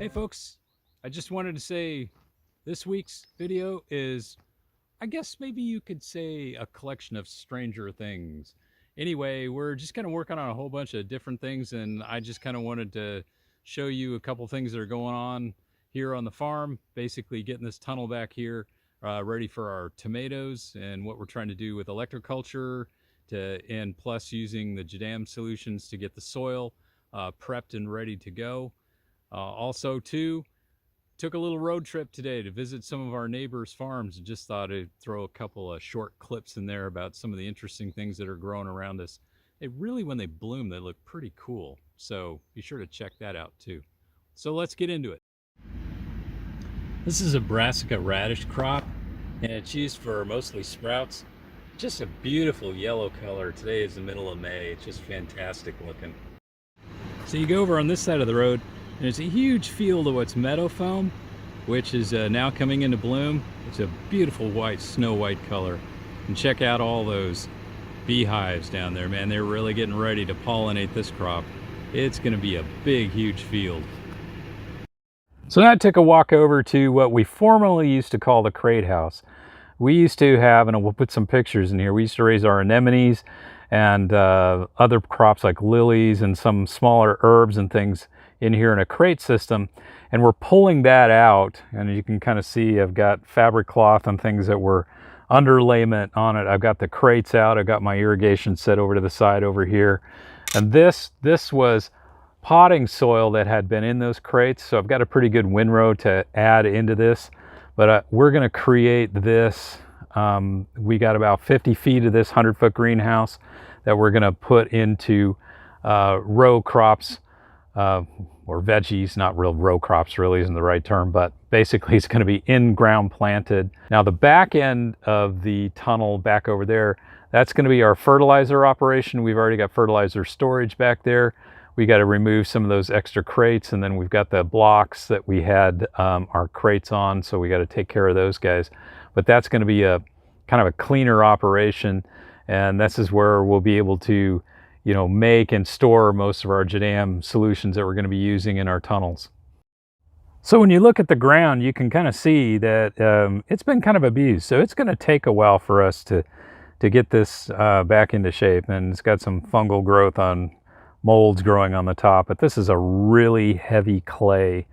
Hey folks, I just wanted to say this week's video is, I guess maybe you could say, a collection of Stranger Things. Anyway, we're just kind of working on a whole bunch of different things, and I just kind of wanted to show you a couple things that are going on here on the farm. Basically, getting this tunnel back here ready for our tomatoes and what we're trying to do with electroculture, and plus using the Jadam solutions to get the soil prepped and ready to go. Also, too, took a little road trip today to visit some of our neighbors' farms and just thought I'd throw a couple of short clips in there about some of the interesting things that are growing around us. They really, when they bloom, they look pretty cool. So be sure to check that out too. So let's get into it. This is a brassica radish crop, and it's used for mostly sprouts. Just a beautiful yellow color. Today is the middle of May. It's just fantastic looking. So you go over on this side of the road, and there's a huge field of what's meadow foam, which is now coming into bloom. It's a beautiful white, snow white color. And check out all those beehives down there, man. They're really getting ready to pollinate this crop. It's going to be a big, huge field. So now I took a walk over to what we formerly used to call the crate house. We used to have, and we'll put some pictures in here, we used to raise our anemones and other crops like lilies and some smaller herbs and things in here in a crate system, and we're pulling that out, and you can kind of see I've got fabric cloth and things that were underlayment on it. I've got the crates out. I've got my irrigation set over to the side over here, and this was potting soil that had been in those crates, so I've got a pretty good windrow to add into this. But we're going to create this. We got about 50 feet of this 100-foot greenhouse that we're going to put into row crops, or veggies. Not real row crops, really isn't the right term, but basically it's going to be in-ground planted. Now the back end of the tunnel back over there, that's going to be our fertilizer operation. We've already got fertilizer storage back there. We got to remove some of those extra crates, and then we've got the blocks that we had our crates on, so we got to take care of those guys. But that's going to be a kind of a cleaner operation, and this is where we'll be able to, you know, make and store most of our Jadam solutions that we're going to be using in our tunnels. So when you look at the ground, you can kind of see that it's been kind of abused. So it's going to take a while for us to get this back into shape, and it's got some fungal growth on molds growing on the top, but this is a really heavy clay,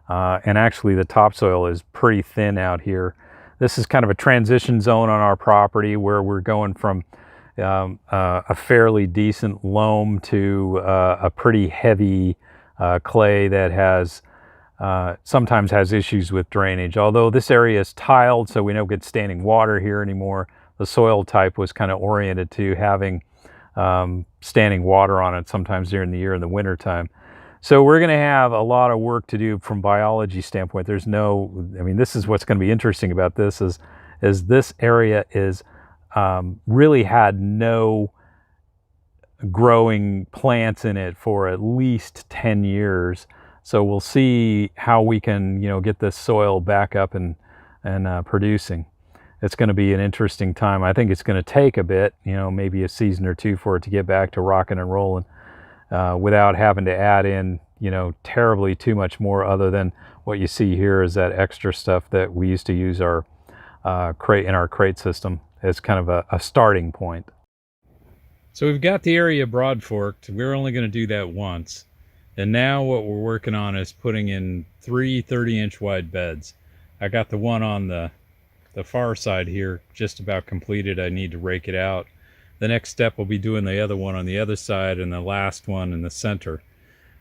and actually the topsoil is pretty thin out here. This is kind of a transition zone on our property where we're going from a fairly decent loam to a pretty heavy clay that has sometimes has issues with drainage. Although this area is tiled, so we don't get standing water here anymore, the soil type was kind of oriented to having standing water on it sometimes during the year in the winter time. So we're going to have a lot of work to do from biology standpoint. There's no, I mean, this is what's going to be interesting about this is this area is really had no growing plants in it for at least 10 years. So we'll see how we can, you know, get this soil back up and producing. It's going to be an interesting time. I think it's going to take a bit, you know, maybe a season or two for it to get back to rocking and rolling without having to add in, you know, terribly too much more, other than what you see here is that extra stuff that we used to use our crate in our crate system as kind of a starting point. So we've got the area broad forked. We're only going to do that once. And now what we're working on is putting in 3 30-inch wide beds. I got the one on the far side here just about completed. I need to rake it out. The next step will be doing the other one on the other side, and the last one in the center.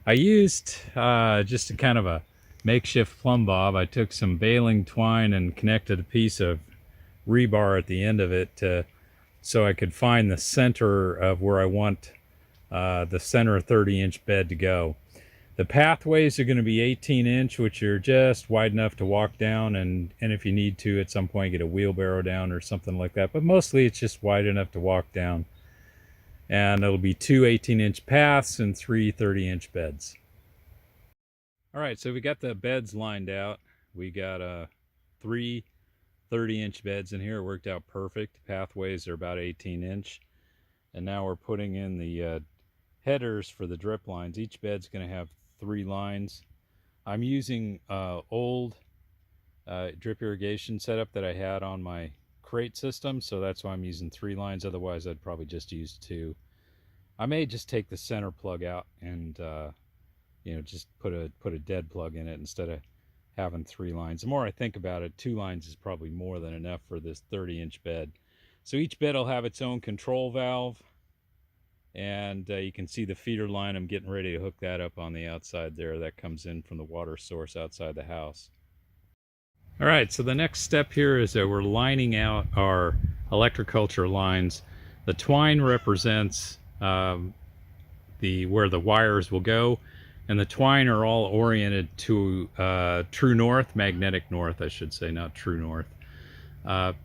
I used just a kind of a makeshift plumb bob. I took some baling twine and connected a piece of rebar at the end of it so I could find the center of where I want the center 30-inch bed to go. The pathways are going to be 18-inch, which are just wide enough to walk down, and if you need to at some point get a wheelbarrow down or something like that. But mostly it's just wide enough to walk down. And it'll be 2 18-inch paths and 3 30-inch beds. All right, so we got the beds lined out. We got 3 30-inch beds in here. It worked out perfect. Pathways are about 18-inch. And now we're putting in the headers for the drip lines. Each bed's going to have 3 lines I'm using old drip irrigation setup that I had on my crate system, so that's why I'm using 3 lines. Otherwise, I'd probably just use 2. I may just take the center plug out and just put a dead plug in it instead of having 3 lines. The more I think about it, 2 lines is probably more than enough for this 30-inch bed. So each bed will have its own control valve, and you can see the feeder line. I'm getting ready to hook that up on the outside there. That comes in from the water source outside the house. All right, so the next step here is that we're lining out our electroculture lines. The twine represents where the wires will go, and the twine are all oriented to true north, magnetic north, I should say, not true north,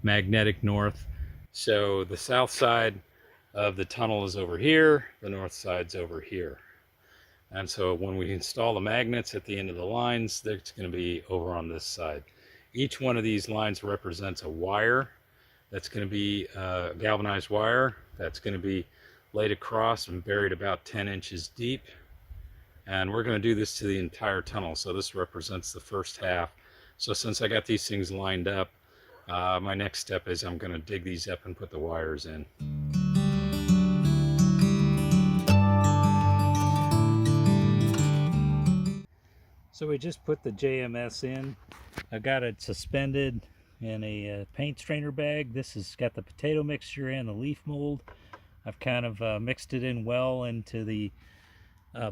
magnetic north. So the south side of the tunnel is over here, the north side's over here. And so when we install the magnets at the end of the lines, it's going to be over on this side. Each one of these lines represents a wire that's going to be a galvanized wire that's going to be laid across and buried about 10 inches deep. And we're going to do this to the entire tunnel. So this represents the first half. So since I got these things lined up, my next step is I'm going to dig these up and put the wires in. So we just put the JMS in. I got it suspended in a paint strainer bag. This has got the potato mixture and the leaf mold. I've kind of mixed it in well into the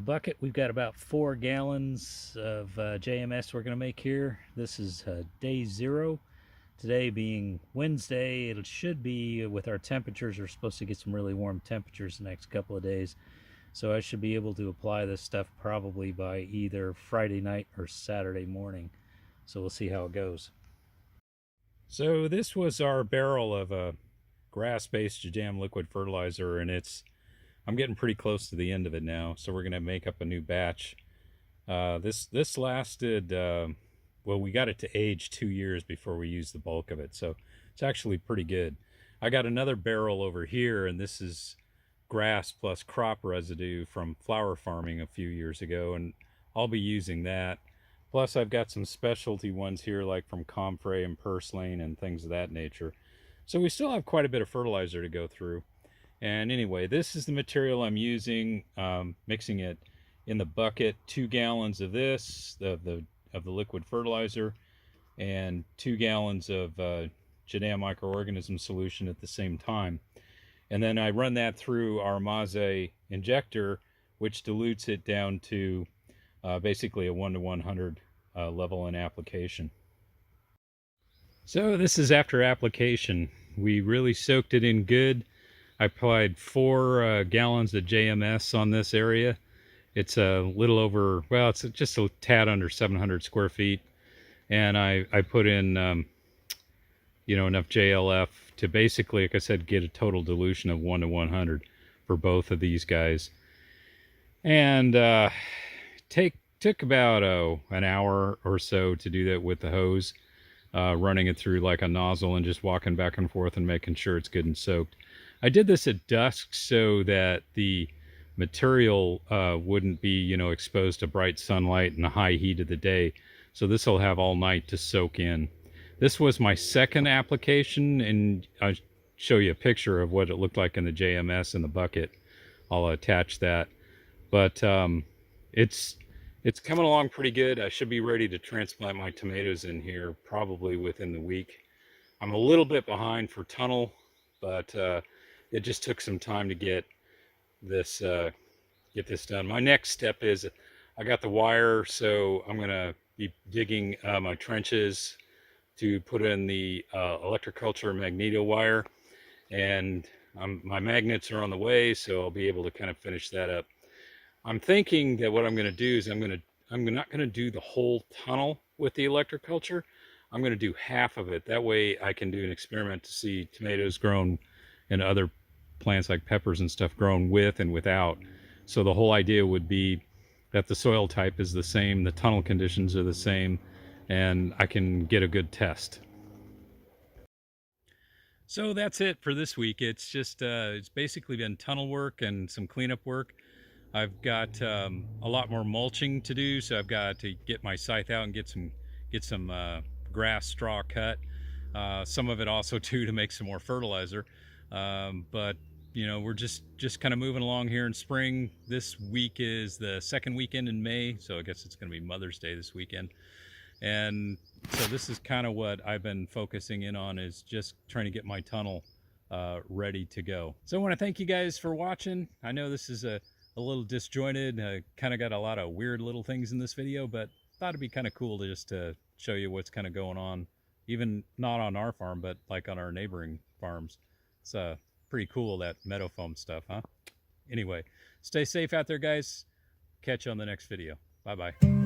bucket. We've got about 4 gallons of JMS we're going to make here. This is day 0. Today being Wednesday, it should be, with our temperatures, we're supposed to get some really warm temperatures the next couple of days. So I should be able to apply this stuff probably by either Friday night or Saturday morning. So we'll see how it goes. So this was our barrel of a grass-based Jadam liquid fertilizer, and I'm getting pretty close to the end of it now. So we're going to make up a new batch. This lasted, well, we got it to age 2 years before we used the bulk of it. So it's actually pretty good. I got another barrel over here, and this is grass plus crop residue from flower farming a few years ago, and I'll be using that. Plus I've got some specialty ones here, like from Comfrey and Purslane and things of that nature. So we still have quite a bit of fertilizer to go through. And anyway, this is the material I'm using, mixing it in the bucket. 2 gallons of this, of the liquid fertilizer, and 2 gallons of Jadam microorganism solution at the same time. And then I run that through our Maze injector, which dilutes it down to basically a 1:100 level in application. So this is after application. We really soaked it in good. I applied 4 gallons of JMS on this area. It's a little over, well, it's just a tad under 700 square feet. And I put in, enough JLF to basically, like I said, get a total dilution of 1:100 for both of these guys. And took about an hour or so to do that with the hose, running it through like a nozzle and just walking back and forth and making sure it's good and soaked. I did this at dusk so that the material wouldn't be, exposed to bright sunlight and the high heat of the day. So this will have all night to soak in. This was my second application, and I'll show you a picture of what it looked like in the JMS in the bucket. I'll attach that. But it's coming along pretty good. I should be ready to transplant my tomatoes in here probably within the week. I'm a little bit behind for tunnel, but it just took some time to get this done. My next step is I got the wire, so I'm gonna be digging my trenches to put in the electroculture magneto wire, and my magnets are on the way, so I'll be able to kind of finish that up. I'm thinking that what I'm going to do is I'm not going to do the whole tunnel with the electroculture. I'm going to do half of it. That way I can do an experiment to see tomatoes grown and other plants like peppers and stuff grown with and without. So the whole idea would be that the soil type is the same, the tunnel conditions are the same, and I can get a good test. So that's it for this week. It's just it's basically been tunnel work and some cleanup work. I've got a lot more mulching to do, so I've got to get my scythe out and get some grass straw cut. Some of it also too to make some more fertilizer. But you know, we're just kind of moving along here in spring. This week is the second weekend in May, so I guess it's going to be Mother's Day this weekend. And so this is kind of what I've been focusing in on, is just trying to get my tunnel ready to go. So I want to thank you guys for watching. I know this is a little disjointed, kind of got a lot of weird little things in this video, but thought it'd be kind of cool to just to show you what's kind of going on, even not on our farm, but like on our neighboring farms. It's pretty cool, that meadow foam stuff, huh? Anyway, stay safe out there, guys. Catch you on the next video. Bye-bye.